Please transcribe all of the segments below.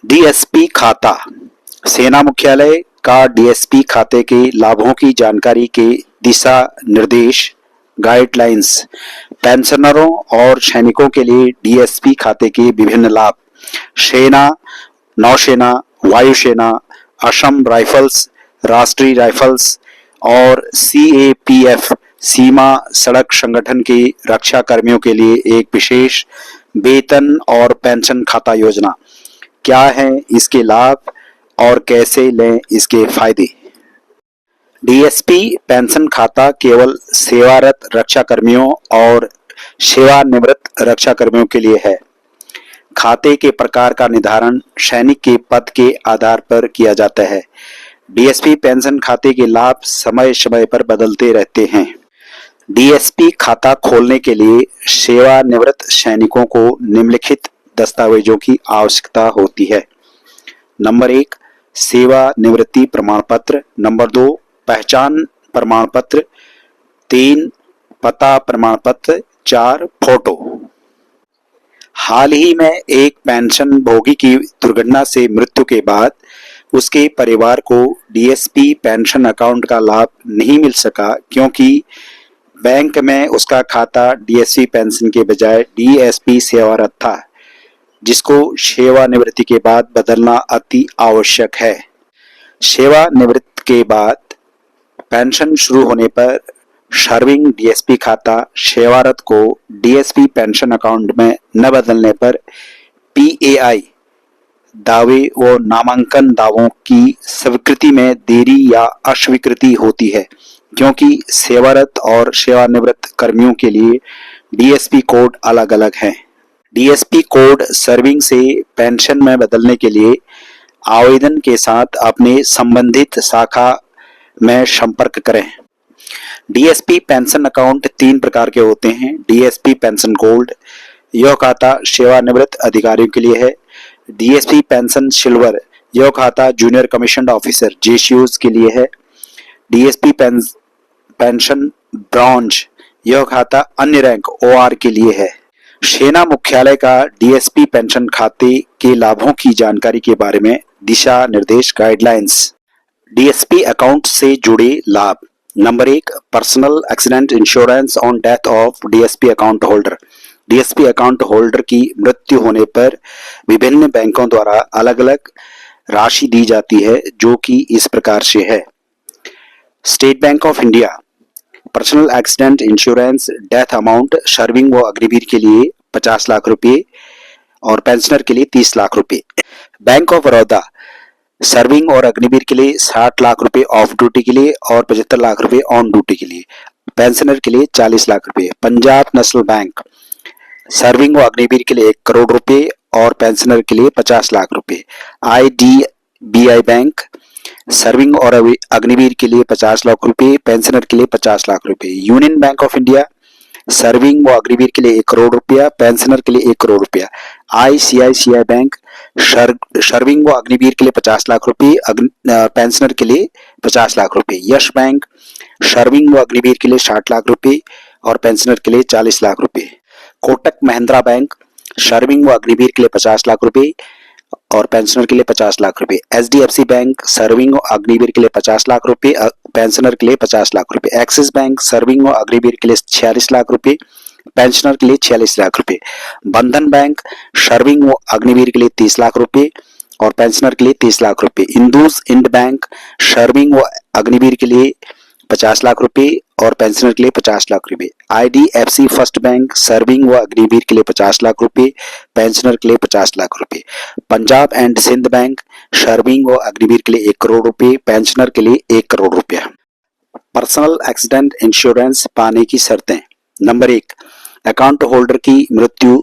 DSP खाता। सेना मुख्यालय का डीएसपी खाते के लाभों की जानकारी के दिशा निर्देश गाइडलाइंस। पेंशनरों और सैनिकों के लिए डीएसपी खाते के विभिन्न लाभ। सेना, नौसेना, वायुसेना, असम राइफल्स, राष्ट्रीय राइफल्स और सीएपीएफ सीमा सड़क संगठन के रक्षा कर्मियों के लिए एक विशेष वेतन और पेंशन खाता योजना। क्या है इसके लाभ और कैसे लें इसके फायदे? डीएसपी पेंशन खाता केवल सेवारत रक्षा कर्मियों और सेवानिवृत्त रक्षा कर्मियों के लिए है। खाते के प्रकार का निर्धारण सैनिक के पद के आधार पर किया जाता है। डीएसपी पेंशन खाते के लाभ समय समय पर बदलते रहते हैं। डीएसपी खाता खोलने के लिए सेवानिवृत्त सैनिकों को निम्नलिखित दस्तावेजों की आवश्यकता होती है। नंबर 1, सेवानिवृत्ति प्रमाण पत्र। नंबर 2, पहचान प्रमाण पत्र। 3, पता प्रमाण पत्र। 4, फोटो। हाल ही में एक पेंशन भोगी की दुर्घटना से मृत्यु के बाद उसके परिवार को डीएसपी पेंशन अकाउंट का लाभ नहीं मिल सका क्योंकि बैंक में उसका खाता डीएसपी पेंशन के बजाय डीएसपी सेवारत था, जिसको सेवानिवृत्ति के बाद बदलना अति आवश्यक है। सेवानिवृत्ति के बाद पेंशन शुरू होने पर सर्विंग डीएसपी खाता सेवारत को डीएसपी पेंशन अकाउंट में न बदलने पर पीएआई दावे व नामांकन दावों की स्वीकृति में देरी या अस्वीकृति होती है, क्योंकि सेवारत और सेवानिवृत्त कर्मियों के लिए डीएसपी कोड अलग अलग हैं। डीएसपी कोड सर्विंग से पेंशन में बदलने के लिए आवेदन के साथ अपने संबंधित शाखा में संपर्क करें। डीएसपी पेंशन अकाउंट 3 प्रकार के होते हैं। डीएसपी पेंशन गोल्ड, यह खाता सेवानिवृत्त अधिकारियों के लिए है। डीएसपी पेंशन सिल्वर, यह खाता जूनियर कमीशन्ड ऑफिसर जेसीओज के लिए है। डीएसपी पेंशन ब्रॉन्ज, यह खाता अन्य रैंक ओआर के लिए है। सेना मुख्यालय का डीएसपी पेंशन खाते के लाभों की जानकारी के बारे में दिशा निर्देश गाइडलाइंस। डीएसपी अकाउंट से जुड़े लाभ। Number 1, personal accident insurance on death of DSP account holder. DSP account holder की मृत्यु होने पर विभिन्न बैंकों द्वारा अलग अलग राशि दी जाती है, जो कि इस प्रकार से है। State Bank of India personal accident insurance death amount serving व अग्निवीर के लिए 50 लाख रुपए और पेंशनर के लिए 30 लाख रुपए। बैंक ऑफ बड़ौदा सर्विंग और अग्निवीर के लिए 60 लाख रुपए ऑफ ड्यूटी के लिए और 75 लाख रुपए ऑन ड्यूटी के लिए, पेंशनर के लिए 40 लाख रुपए। पंजाब नेशनल बैंक सर्विंग व अग्निवीर के लिए 1 करोड़ रुपए और पेंशनर के लिए 50 लाख रुपए। आईडीबीआई बैंक सर्विंग और अग्निवीर के लिए 50 लाख रुपए, पेंशनर के लिए 50 लाख रुपए। Union bank of India serving व अग्निवीर के लिए 1 करोड़ रुपया, पेंशनर के लिए 1 करोड़ रुपया। आईसीआईसीआई बैंक सर्विंग व अग्निवीर के लिए 50 लाख रुपए, पेंशनर के लिए 50 लाख रुपए। यश बैंक सर्विंग व अग्निवीर के लिए 60 लाख रुपए और पेंशनर के लिए 40 लाख रुपए। कोटक महिंद्रा बैंक सर्विंग व अग्निवीर के लिए 50 लाख रुपए और पेंशनर के लिए 50 लाख रुपए। एचडीएफसी बैंक सर्विंग व अग्निवीर के लिए 50 लाख रुपए, पेंशनर के लिए 50 लाख रुपए। एक्सिस बैंक सर्विंग व अग्निवीर के लिए 46 लाख रुपए, पेंशनर के लिए 46 लाख रुपए। बंधन बैंक सर्विंग व अग्निवीर के लिए 30 लाख रुपए और पेंशनर के लिए 30 लाख रुपए। इंदूस इंड बैंक सर्विंग व अग्निवीर के लिए 50 लाख रुपए और पेंशनर के लिए 50 लाख रुपए। आईडीएफसी फर्स्ट बैंक सर्विंग व अग्निवीर के लिए 50 लाख रुपए, पेंशनर के लिए 50 लाख रुपए। Punjab and Sindh bank serving व अग्निवीर के लिए 1 करोड़ रुपए, पेंशनर के लिए 1 करोड़ रुपया। पर्सनल एक्सीडेंट इंश्योरेंस पाने की शर्तें। नंबर 1, अकाउंट होल्डर की मृत्यु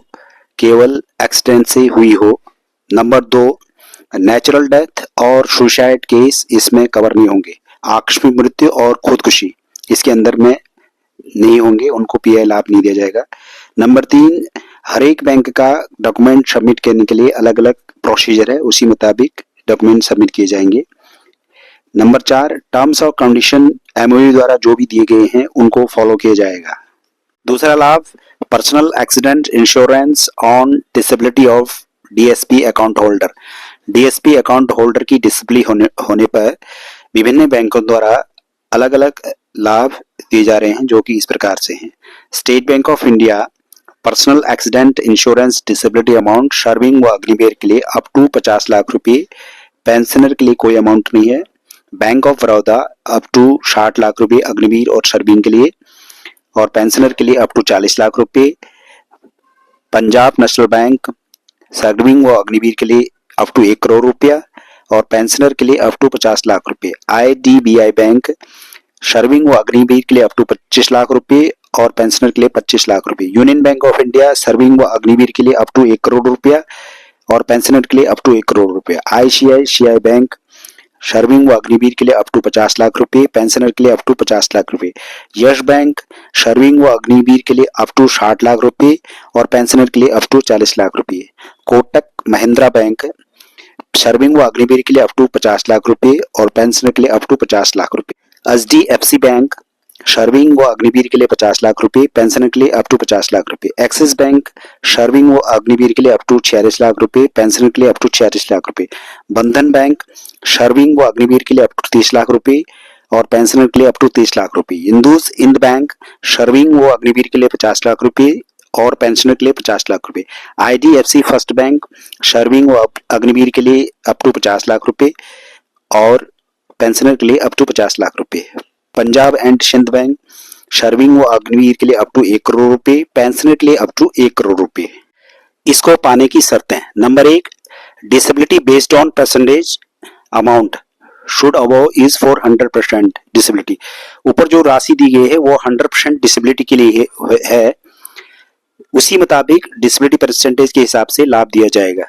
केवल एक्सीडेंट से हुई हो। नंबर 2, नेचुरल डेथ और सुसाइड केस इसमें कवर नहीं होंगे। आकस्मिक मृत्यु और खुदकुशी इसके अंदर में नहीं होंगे, उनको पीआई लाभ नहीं दिया जाएगा। नंबर 3, हर एक बैंक का डॉक्यूमेंट सबमिट करने के लिए अलग अलग प्रोसीजर है, उसी मुताबिक डॉक्यूमेंट सबमिट किए जाएंगे। नंबर 4, टर्म्स और कंडीशन एमओयू द्वारा जो भी दिए गए हैं उनको फॉलो किया जाएगा। दूसरा लाभ, personal accident insurance on disability of DSP account holder. DSP account holder की डिसेबिलिटी होने पर विभिन्न बैंकों द्वारा अलग अलग लाभ दिए जा रहे हैं, जो कि इस प्रकार से हैं। State Bank of India personal accident insurance disability amount serving व अग्निवीर के लिए अप टू 50 लाख रुपए, पेंशनर के लिए कोई अमाउंट नहीं है। Bank of Baroda up to 60 lakh रुपए अग्निवीर और सर्विंग के लिए, और पेंशनर के लिए अप टू 40 लाख रुपए। पंजाब नेशनल बैंक सर्विंग व अग्निवीर के लिए अप टू 1 करोड़ रुपया और पेंशनर के लिए अप टू 50 लाख रुपए। IDBI बैंक सर्विंग व अग्निवीर के लिए अप टू 25 लाख रुपए और पेंशनर के लिए 25 लाख रुपए। Union bank of India serving व अग्निवीर के लिए अप टू 1 करोड़ रुपया और पेंशनर के लिए अप टू 1 करोड़ रुपया। ICICI बैंक सर्विंग व अग्निवीर के लिए अप टू 50 लाख रुपए, पेंशनर के लिए अप टू 50 लाख रुपए। यश बैंक सर्विंग व अग्निवीर के लिए अप टू 60 लाख रुपए और पेंशनर के लिए अप टू 40 लाख रुपए। कोटक महिंद्रा बैंक सर्विंग व अग्निवीर के लिए अप टू 50 लाख रुपए और पेंशनर के लिए अप टू 50 लाख रुपए। HDFC बैंक सर्विंग व अग्निवीर के लिए 50 लाख रुपए, पेंशनर के लिए अप टू 50 लाख रुपए। एक्सिस बैंक सर्विंग व अग्निवीर के लिए अप टू 46 लाख रुपए, पेंशनर के लिए अप टू 46 लाख रुपए। बंधन बैंक सर्विंग व अग्निवीर के लिए अप टू 30 लाख रुपए और पेंशनर के लिए अप टू 30 लाख रुपए। इंदुस इंद बैंक सर्विंग व अग्निवीर के लिए 50 लाख रुपए और पेंशनर के लिए 50 लाख रुपए। IDFC फर्स्ट बैंक सर्विंग व अग्निवीर के लिए अप टू 50 लाख रुपए और पेंशनर के लिए अप टू 50 लाख रुपए। Punjab and Sindh bank serving व अग्निवीर के लिए अप टू 1 करोड़ रुपए, पेंशनर के लिए अप टू 1 करोड़ रुपए। इसको पाने की शर्तें: number 1, disability based on percentage amount should above is for 100% disability. ऊपर जो राशि दी गई है वो 100% डिसेबिलिटी के लिए है, उसी मुताबिक डिसेबिलिटी परसेंटेज के हिसाब से लाभ दिया जाएगा।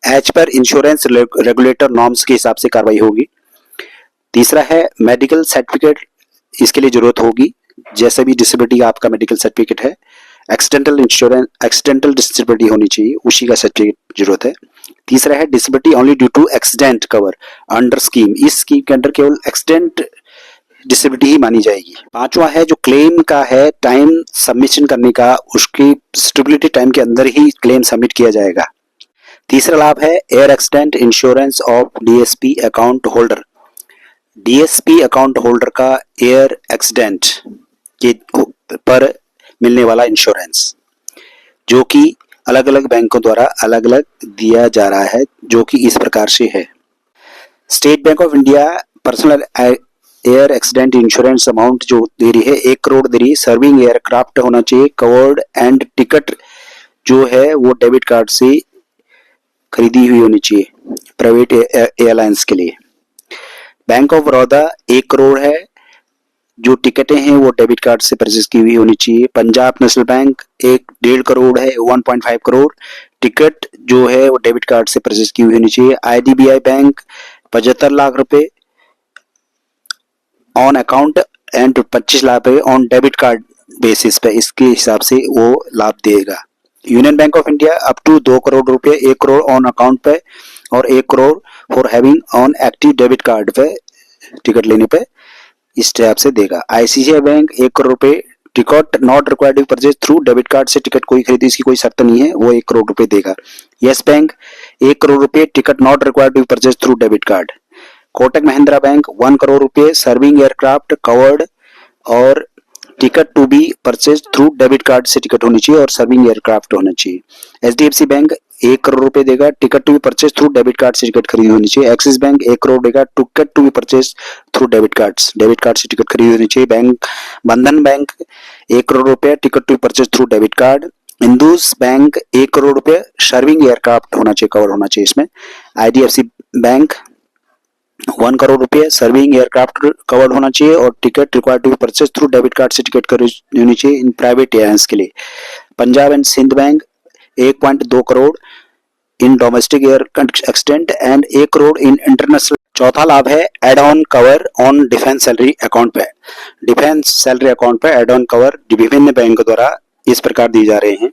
As per insurance regulator norms के हिसाब से कार्रवाई होगी। तीसरा है मेडिकल सर्टिफिकेट, इसके लिए जरूरत होगी, जैसे भी डिसेबिलिटी आपका मेडिकल सर्टिफिकेट है। एक्सीडेंटल इंश्योरेंस, एक्सीडेंटल डिसेबिलिटी होनी चाहिए, उसी का सर्टिफिकेट जरूरत है। तीसरा है disability only due to accident cover under scheme, इस स्कीम के अंडर केवल एक्सीडेंट डिसेबिलिटी ही मानी जाएगी। पांचवा है जो क्लेम का है टाइम सबमिशन करने का, उसकी स्टेबिलिटी टाइम के अंदर ही क्लेम सबमिट किया जाएगा। तीसरा लाभ है air accident insurance of DSP account holder. DSP account holder का एयर एक्सीडेंट के पर मिलने वाला इंश्योरेंस, जो कि अलग अलग बैंकों द्वारा अलग अलग दिया जा रहा है, जो कि इस प्रकार से है। State Bank of India personal air accident insurance amount जो दे रही है 1 करोड़ दे रही है। सर्विंग एयरक्राफ्ट होना चाहिए, कवर्ड एंड टिकट जो है वो डेबिट कार्ड से खरीदी हुई होनी चाहिए प्राइवेट एयरलाइंस के लिए। बैंक ऑफ बड़ौदा 1 करोड़ है, जो टिकटें हैं वो डेबिट कार्ड से परचेज की हुई होनी चाहिए। पंजाब नेशनल बैंक 1.5 करोड़ है, 1.5 करोड़ टिकट जो है वो डेबिट कार्ड से परचेज की हुई होनी चाहिए। IDBI बैंक 75 लाख रुपए ऑन अकाउंट एंड 25 लाख रुपए ऑन डेबिट कार्ड बेसिस पे, इसके हिसाब से वो लाभ देगा। Union bank of India up to 2 crore रुपए, 1 करोड़ ऑन अकाउंट पे और 1 crore for having on active debit card पे टिकट लेने पे, इस हिसाब से देगा। ICICI बैंक 1 करोड़ रुपए, ticket not required to purchase through debit card से टिकट कोई खरीदी इसकी कोई शर्त नहीं है, वो 1 करोड़ रुपए देगा। यस बैंक 1 करोड़ रुपए, ticket not required to purchase through debit card. Kotak Mahindra Bank 1 crore रुपए, सर्विंग एयरक्राफ्ट कवर्ड और ticket to be purchase through debit card से टिकट होनी चाहिए और सर्विंग एयरक्राफ्ट होना चाहिए। HDFC बैंक 1 करोड़ रुपए देगा, ticket to be purchase through debit card से टिकट खरीदी होनी चाहिए। एक्सिस बैंक 1 करोड़ देगा, ticket to be purchase through debit card से टिकट खरीदी होनी चाहिए। बैंक बंधन बैंक 1 करोड़ रुपए, ticket to be purchase through debit card. Indus bank 1 crore रुपए, सर्विंग एयरक्राफ्ट होना चाहिए, कवर होना चाहिए इसमें। IDFC बैंक 1 करोड़ रुपए, सर्विंग एयरक्राफ्ट कवर्ड होना चाहिए और ticket required to be purchase through debit card से टिकट खरीदी होनी चाहिए इन प्राइवेट एयरलाइंस के लिए। Punjab and Sindh Bank 1.2 crore in domestic air accident and 1 crore in international. चौथा लाभ है add on cover on defence salary account पे। डिफेंस सैलरी अकाउंट पे एड ऑन कवर विभिन्न बैंकों द्वारा इस प्रकार दिए जा रहे हैं।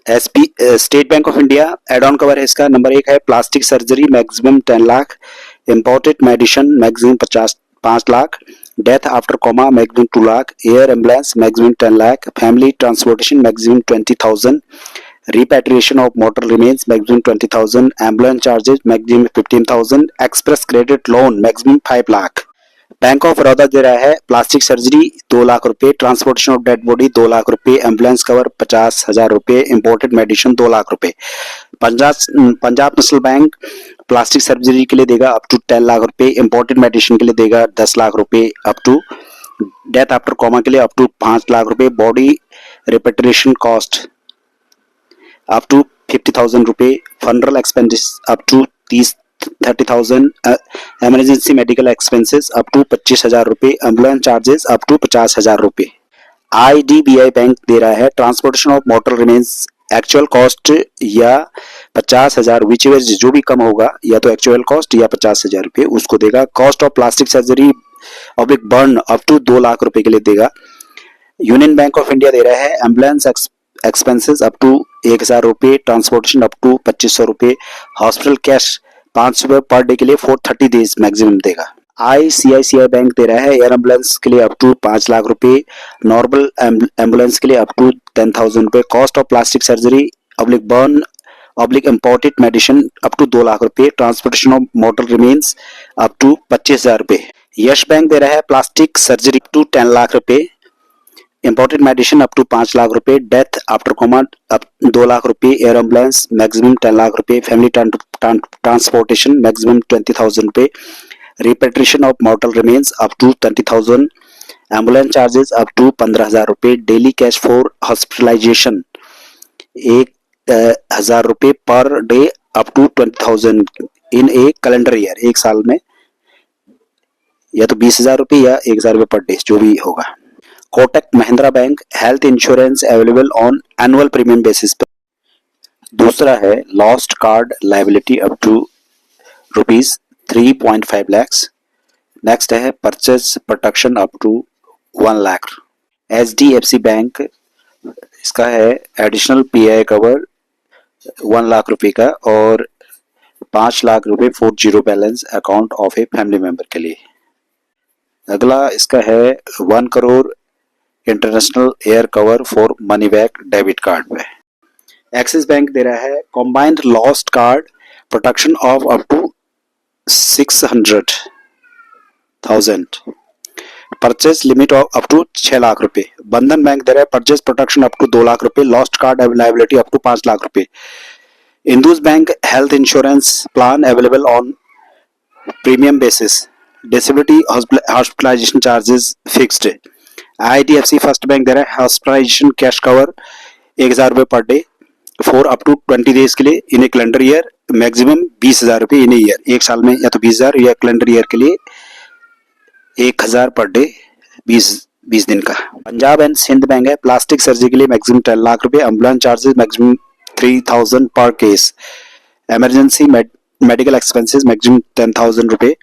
State Bank of India add on cover है इसका। नंबर 1 है plastic surgery maximum 10 lakh, imported medicine maximum 5 lakh, death after coma maximum 2 lakh, air ambulance maximum 10 lakh, family transportation maximum 20,000, repatriation of motor remains maximum 20,000, ambulance charges maximum 15,000, express credit loan maximum 5 lakh. Bank of Baroda दे रहा है plastic surgery 2 lakh रुपए, transportation of dead body 2 lakh रुपए, ambulance cover 50,000 रुपए, imported medicine 2 lakh रुपए। Punjab national bank plastic surgery के लिए देगा अप टू 10 लाख रुपए, इंपोर्टेड मेडिसिन के लिए देगा 10 लाख रुपए, up to death after coma के लिए अप टू 5 लाख रुपए, body repatriation cost up to 50,000 रुपए, funeral expenses up to 30,000, emergency medical expenses up to 25,000 रुपए, एम्बुलेंस चार्जेस अप टू 50,000 रुपए। IDBI बैंक दे रहा है transportation of mortal remains actual cost या 50,000 विच जो भी कम होगा, या तो एक्चुअल कॉस्ट या 50,000 रुपए उसको देगा। Cost of plastic surgery oblique burn up to 2 lakh रुपए के लिए देगा। यूनियन बैंक ऑफ इंडिया दे रहा है एम्बुलेंस एक्सपेंसेस अप टू 1,000 रुपए, ट्रांसपोर्टेशन अप टू 2,500 रुपए, हॉस्पिटल कैश 500 रुपए पर डे के लिए 430 डेज मैक्सिमम देगा। ICICI बैंक दे रहा है एयर एम्बुलेंस के लिए अप टू 5 लाख रुपए, नॉर्मल एम्बुलेंस के लिए अप टू 10,000 रुपए, cost of plastic surgery oblique burn oblique imported medicine up to 2 lakh रुपए, transportation of mortal remains up to 25,000 रुपए। यश बैंक दे रहा है plastic surgery up to 10 lakh रुपए, imported medicine up to 5 lakh रुपए, death after coma up 2 lakh रुपए, air ambulance maximum 10 lakh रुपए, family transportation maximum 20,000 रुपए, repatriation of mortal remains up to 30,000, ambulance charges up to 15,000 रुपए, डेली कैश फॉर हॉस्पिटलाइजेशन 1,000 रुपए पर day up to 20,000 in a calendar year, एक साल में या तो 20,000 रुपए या 1,000 रुपए पर डे जो भी होगा। Kotak Mahindra bank health insurance available on annual premium basis पर। दूसरा है lost card liability up to rupees 3.5 lakhs। Next है purchase protection up to 1 lakh. HDFC bank इसका है एडिशनल PI कवर 1 लाख रुपए का और 5 लाख रुपए for zero balance account of a family member के लिए। अगला इसका है 1 crore international air cover for money back debit card पे। एक्सिस बैंक दे रहा है combined lost card protection of up to 600,000, purchase limit of up to 6 lakh रुपए। बंधन बैंक दे रहा है purchase protection up to 2 lakh रुपए, lost card liability up to 5 lakh रुपए। Indus bank health insurance plan available on premium basis, disability hospitalization charges fixed. IDFC first bank दे रहा है hospitalization cash cover 1,000 रुपए पर day for up to 20 days के लिए in a calendar year, maximum 20,000 रुपए इन a year, एक साल में या तो 20,000 या कैलेंडर ईयर के लिए 1,000 पर डे 20 दिन का। पंजाब एंड सिंध बैंक है प्लास्टिक सर्जरी के लिए मैक्सिमम 10 लाख रुपए, एम्बुलेंस चार्जेस मैक्सिमम 3,000 पर case, emergency medical expenses maximum 10,000 रुपए,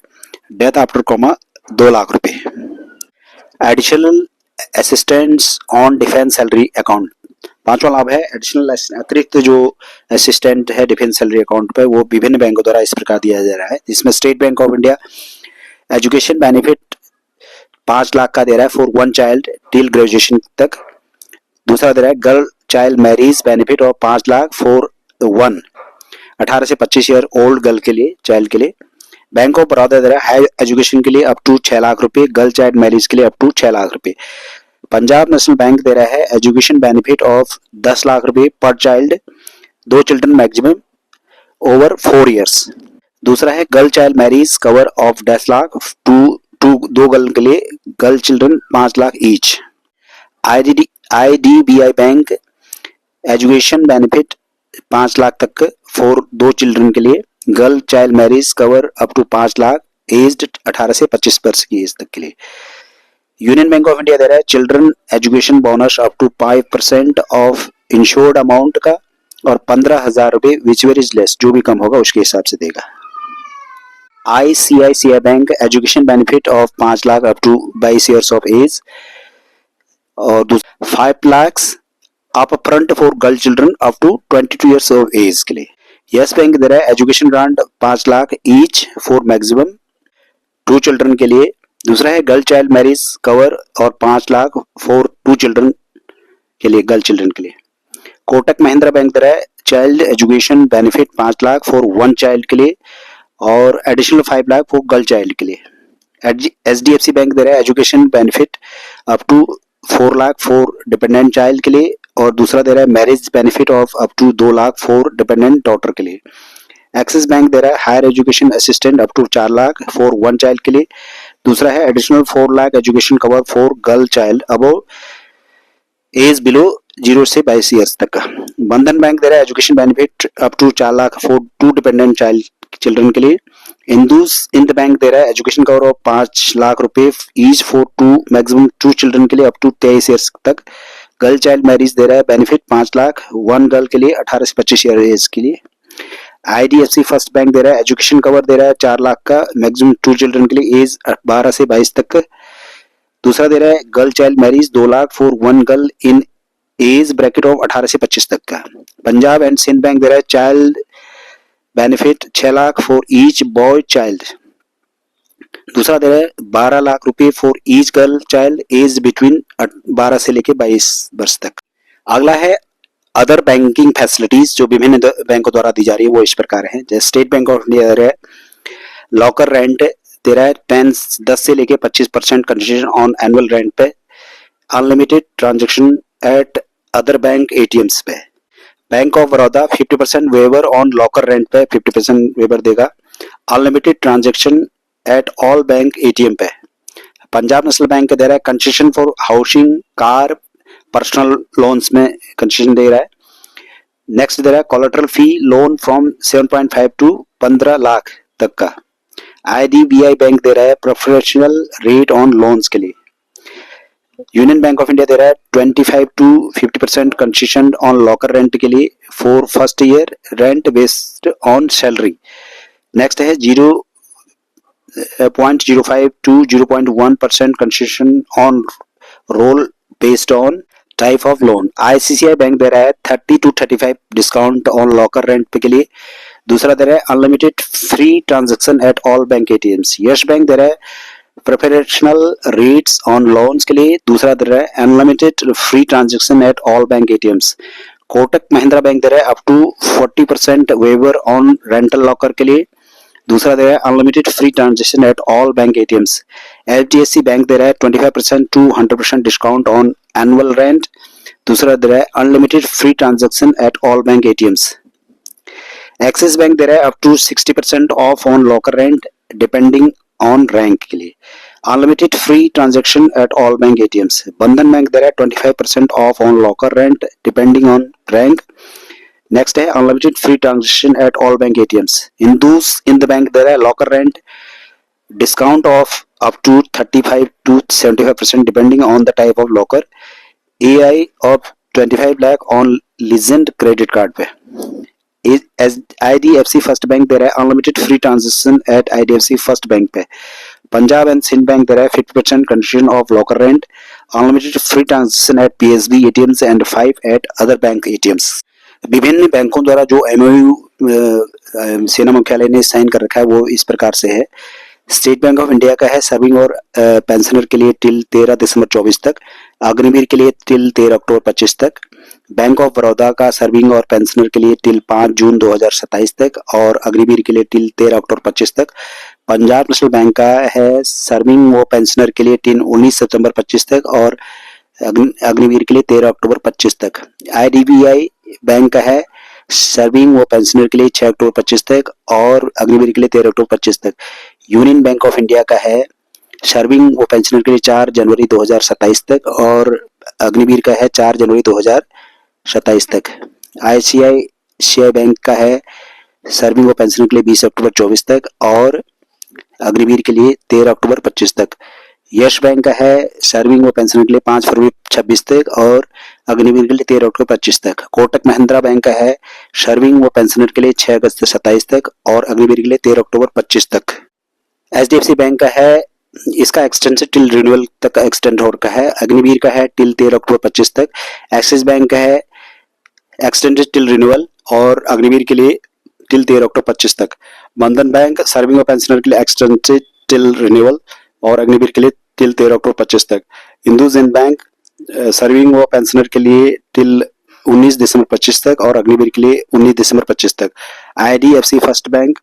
डेथ आफ्टर कोमा 2 लाख रुपए। Additional assistants on defence salary account, पांचवा लाभ है एडिशनल अतिरिक्त जो असिस्टेंट है डिफेंस सैलरी अकाउंट पे वो विभिन्न बैंकों द्वारा इस प्रकार दिया जा रहा है, जिसमें state Bank of India education benefit 5 lakh का दे रहा है फॉर 1 चाइल्ड टिल ग्रेजुएशन तक। दूसरा दे रहा है गर्ल चाइल्ड मैरिज बेनिफिट और 5 लाख फॉर 1 18 से 25 ईयर ओल्ड गर्ल के लिए, चाइल्ड के लिए। बैंक ऑफ बड़ौदा दे रहा है हाई एजुकेशन के लिए अप टू 6 लाख रुपए, गर्ल चाइल्ड मैरिज के लिए अप टू 6 लाख रुपए। पंजाब नेशनल बैंक दे रहा है एजुकेशन बेनिफिट ऑफ 10 लाख रुपए per child, 2 children maximum over 4 years. दूसरा है girl child marriage cover of 10 lakh, 2 girl के लिए, girl children 5 lakh each. IDBI bank education benefit 5 lakh तक फॉर 2 चिल्ड्रन के लिए, girl child marriage cover up to 5 lakh aged 18 से 25 वर्ष की एज तक के लिए। यूनियन बैंक ऑफ इंडिया दे रहा है children education bonus up to 5% of insured amount का और 15,000 रुपए विच वेर इज लेस, जो भी कम होगा उसके हिसाब से देगा। ICICI bank education benefit of 5 lakh up to 22 years of age और 5 lakh up front for girl children up to 22 years of age के लिए। यस बैंक दे रहा है education grant 5 lakh each for maximum 2 children के लिए। दूसरा है गर्ल चाइल्ड मैरिज कवर और 5 लाख फॉर 2 चिल्ड्रन के लिए, गर्ल चिल्ड्रन के लिए। कोटक महिंद्रा बैंक दे रहा है child education benefit 5 lakh for 1 child के लिए और additional 5 lakh for girl child के लिए। HDFC बैंक दे रहा है education benefit up to 4 lakh for dependent child के लिए और दूसरा दे रहा है marriage benefit of up to 2 lakh for dependent daughter के लिए। एक्सिस बैंक दे रहा है higher education assistant up to 4 lakh for 1 child के लिए। दूसरा है additional 4 lakh education cover for girl child above age below 0 से 22 ईयर्स तक का। बंधन बैंक दे रहा है education benefit up to 4 lakh for 2 dependent child children के लिए। इंद बैंक दे रहा है एजुकेशन कवर ऑफ 5 लाख रुपए ईच फॉर 2 मैक्सिमम 2 चिल्ड्रन के लिए अप टू 23 ईयर्स तक। गर्ल चाइल्ड मैरिज दे रहा है बेनिफिट 5 लाख 1 गर्ल के लिए 18 से 25 ईयर एज के लिए। IDFC फर्स्ट बैंक दे रहा है एजुकेशन कवर दे रहा है 4 लाख का मैक्सिमम 2 चिल्ड्रन के लिए एज 12 से 22 तक। दूसरा दे रहा है girl child marriage 2 lakh for 1 girl in age bracket of 18 से 25 तक का। पंजाब एंड सिंध बैंक दे रहा है child benefit 6 lakh for each boy child. दूसरा दे रहा है 12 लाख रुपए for each girl child age between 12 से लेके 22 वर्ष तक। अगला है अदर बैंकिंग फैसिलिटीज जो विभिन्न बैंकों द्वारा दी जा रही है वो इस प्रकार है। जैसे स्टेट बैंक ऑफ इंडिया दे रहा है लॉकर रेंट दे रहा है 10 से लेके 25% कंसेशन ऑन एनुअल रेंट पे। Unlimited transaction at other bank ATMs पे। Bank of Baroda 50% waiver on locker rent पे 50% वेवर देगा। Unlimited transaction at all bank ATM पे। पंजाब नेशनल बैंक दे रहा है concession for housing car personal loans में concession दे रहा है। नेक्स्ट दे रहा है collateral free loan from 7.5 to 15 lakh तक का। IDBI बैंक दे रहा है प्रेफरेंशियल रेट ऑन लोन्स के लिए। यूनियन बैंक ऑफ इंडिया दे रहा है 25 to 50% concession on locker rent के लिए for first year rent based on salary. Next है 0.05 to 0.1% concession on roll based on type of loan. ICICI bank दे रहा है 30 to 35 discount on locker rent के लिए। दूसरा दे रहा है unlimited free transaction at all bank ATMs। Yes bank दे रहा है प्रेफरेंशियल रेट्स ऑन लोन्स के लिए। दूसरा दे रहा है unlimited free transaction at all bank ATMs। Kotak Mahindra bank दे रहा है up to 40% waiver on rental locker के लिए। दूसरा दे रहा है unlimited free transaction at all bank ATMs। HDFC bank दे रहा है 25% to 100% discount on annual rent. दूसरा दे रहा है unlimited free transaction at all bank ATMs। Axis bank दे रहा है up to 60% off on locker rent depending on rank के लिए। Unlimited free transaction at all bank ATMs। Bandhan bank दे रहा है 25% off on locker rent depending on rank. Next है unlimited free transaction at all bank ATMs। इंद bank दे रहा है locker rent discount off up to 35 to 75% depending on the type of locker. AI of 25 lakh on legend credit card पे। IDFC first bank दे रहा है unlimited free transaction at IDFC first bank पे। Punjab and Sindh bank दे रहा है 50% concession of locker rent. Unlimited free transaction at PSB ATMs and 5 at other bank ATMs। विभिन्न बैंकों द्वारा जो MOU सेना मुख्यालय ने साइन कर रखा है वो इस प्रकार से है। स्टेट बैंक ऑफ इंडिया का है सर्विंग और पेंशनर के लिए टिल 13 दिसंबर 24 तक। अग्निवीर के लिए टिल 13 अक्टूबर 25 तक। बैंक ऑफ बड़ौदा का सर्विंग और पेंशनर के लिए टिल 5 जून 2027 तक और अग्निवीर के लिए टिल 13 अक्टूबर 25 तक। पंजाब नेशनल बैंक का है सर्विंग व पेंशनर के लिए टिल 19 सितंबर 25 तक और अग्निवीर के लिए 13 अक्टूबर 25 तक। IDBI बैंक का है सर्विंग व पेंशनर के लिए 6 अक्टूबर 25 तक और अग्निवीर के लिए 13 अक्टूबर 25 तक। यूनियन बैंक ऑफ इंडिया का है सर्विंग व पेंशनर के लिए 4 जनवरी 2027 तक और अग्निवीर का है 4 जनवरी 2027 तक। ICICI बैंक का है सर्विंग व पेंशनर के लिए 20 अक्टूबर 24 तक और अग्निवीर के लिए 13 अक्टूबर 25 तक। यश बैंक का है सर्विंग व पेंशनर के लिए 5 फरवरी 26 तक और अग्निवीर के लिए 13 अक्टूबर 25 तक। कोटक महिंद्रा बैंक का है सर्विंग व पेंशनर के लिए 6 अगस्त 27 तक और अग्निवीर के लिए 13 अक्टूबर 25 तक। HDFC बैंक का है इसका एक्सटेंशन टिल रिन्यूअल तक एक्सटेंड हो रखा है। अग्निवीर का है टिल 13 अक्टूबर 25 तक। एक्सिस बैंक का है एक्सटेंडेड टिल रिन्यूअल और अग्निवीर के लिए टिल 13 अक्टूबर 25 तक। बंधन बैंक सर्विंग व पेंशनर के लिए एक्सटेंडेड टिल रिन्यूअल और अग्निवीर के लिए टिल 13 अक्टूबर 25 तक। हिंदूज बैंक सर्विंग व पेंशनर के लिए टिल 19 दिसंबर 25 तक और अग्निवीर के लिए 19 दिसंबर 25 तक। IDFC फर्स्ट बैंक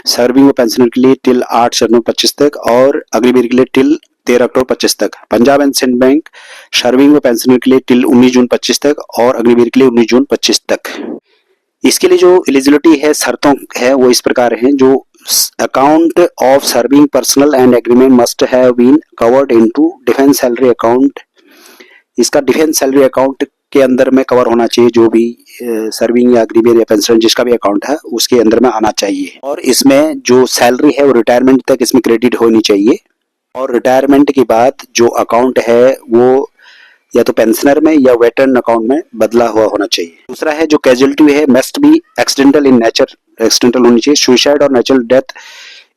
सर्विंग व पेंशनर के लिए टिल 8 जनवरी 25 तक और अग्निवीर के लिए टिल 13 अक्टूबर 25 तक। Punjab and Sindh bank serving व पेंशनर के लिए टिल 19 जून 25 तक और अग्निवीर के लिए 19 जून 25 तक। इसके लिए जो एलिजिबिलिटी है, शर्तों है, वो इस प्रकार हैं। जो account of serving personal and agreement must have been covered into defence salary account. इसका डिफेंस सैलरी अकाउंट के अंदर में कवर होना चाहिए। जो भी सर्विंग या अग्रीमेंट या पेंशन जिसका भी अकाउंट है उसके अंदर में आना चाहिए। और इसमें जो सैलरी है वो रिटायरमेंट तक इसमें क्रेडिट होनी चाहिए और रिटायरमेंट के बाद जो अकाउंट है वो या तो पेंशनर में या वेटरन अकाउंट में बदला हुआ होना चाहिए। दूसरा है जो कैजुअलिटी है must be accidental in nature, accidental होनी चाहिए। सुसाइड और नेचुरल डेथ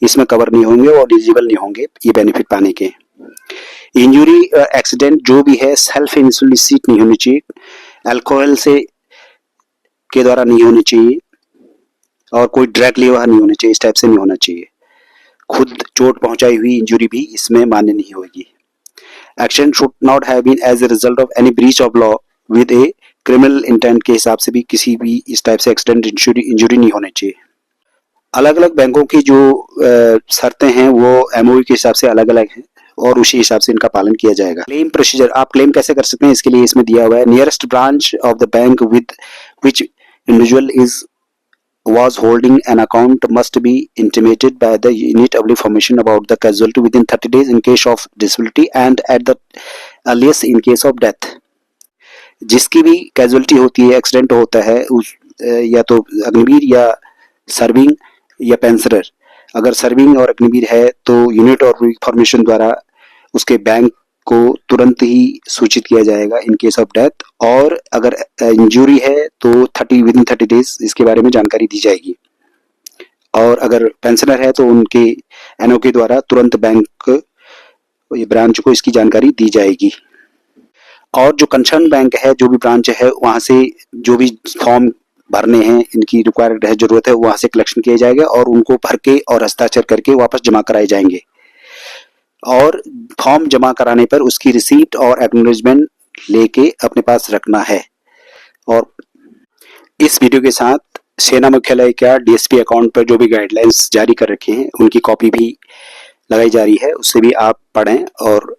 इसमें कवर नहीं होंगे और एलिजिबल नहीं होंगे ये बेनिफिट पाने के। इंजुरी एक्सीडेंट जो भी है सेल्फ इंसुलिसिट नहीं होनी चाहिए, अल्कोहल से के द्वारा नहीं होनी चाहिए और कोई ड्रग लिया हुआ नहीं होना चाहिए, इस टाइप से नहीं होना चाहिए। खुद चोट पहुंचाई हुई इंजुरी भी इसमें मान्य नहीं होगी। Action should not have been as a result of any breach of law with a criminal intent के हिसाब से भी किसी भी इस टाइप से एक्सीडेंट इंजुरी नहीं होनी चाहिए। अलग अलग बैंकों की जो शर्तें हैं वो MOE के हिसाब से अलग अलग हैं और उसी हिसाब से इनका पालन किया जाएगा। क्लेम प्रोसीजर, आप क्लेम कैसे कर सकते हैं इसके लिए इसमें दिया हुआ है। Nearest branch of the bank with which individual is was holding an account must be intimated by the unit of information about the casualty within 30 days in case of disability and at the earliest in case of death। जिसकी भी casualty होती है, accident होता है, उस या तो अग्निवीर या सर्विंग या पेंशनर, अगर सर्विंग और अग्निवीर है तो यूनिट ऑफ इंफॉर्मेशन द्वारा उसके बैंक को तुरंत ही सूचित किया जाएगा इन केस ऑफ डेथ। और अगर इंजरी है तो विदिन 30 डेज इसके बारे में जानकारी दी जाएगी। और अगर पेंशनर है तो उनके NOK द्वारा तुरंत बैंक ब्रांच को इसकी जानकारी दी जाएगी। और जो कंसर्न बैंक है, जो भी ब्रांच है, वहां से जो भी फॉर्म भरने हैं, इनकी रिक्वायर्ड है, जरूरत है, वहां से कलेक्शन किया जाएगा और उनको भर के और हस्ताक्षर करके वापस जमा कराए जाएंगे। और फॉर्म जमा कराने पर उसकी रिसीप्ट और एक्नॉलेजमेंट लेके अपने पास रखना है। और इस वीडियो के साथ सेना मुख्यालय का DSP अकाउंट पर जो भी गाइडलाइंस जारी कर रखे हैं उनकी कॉपी भी लगाई जा रही है, उससे भी आप पढ़ें और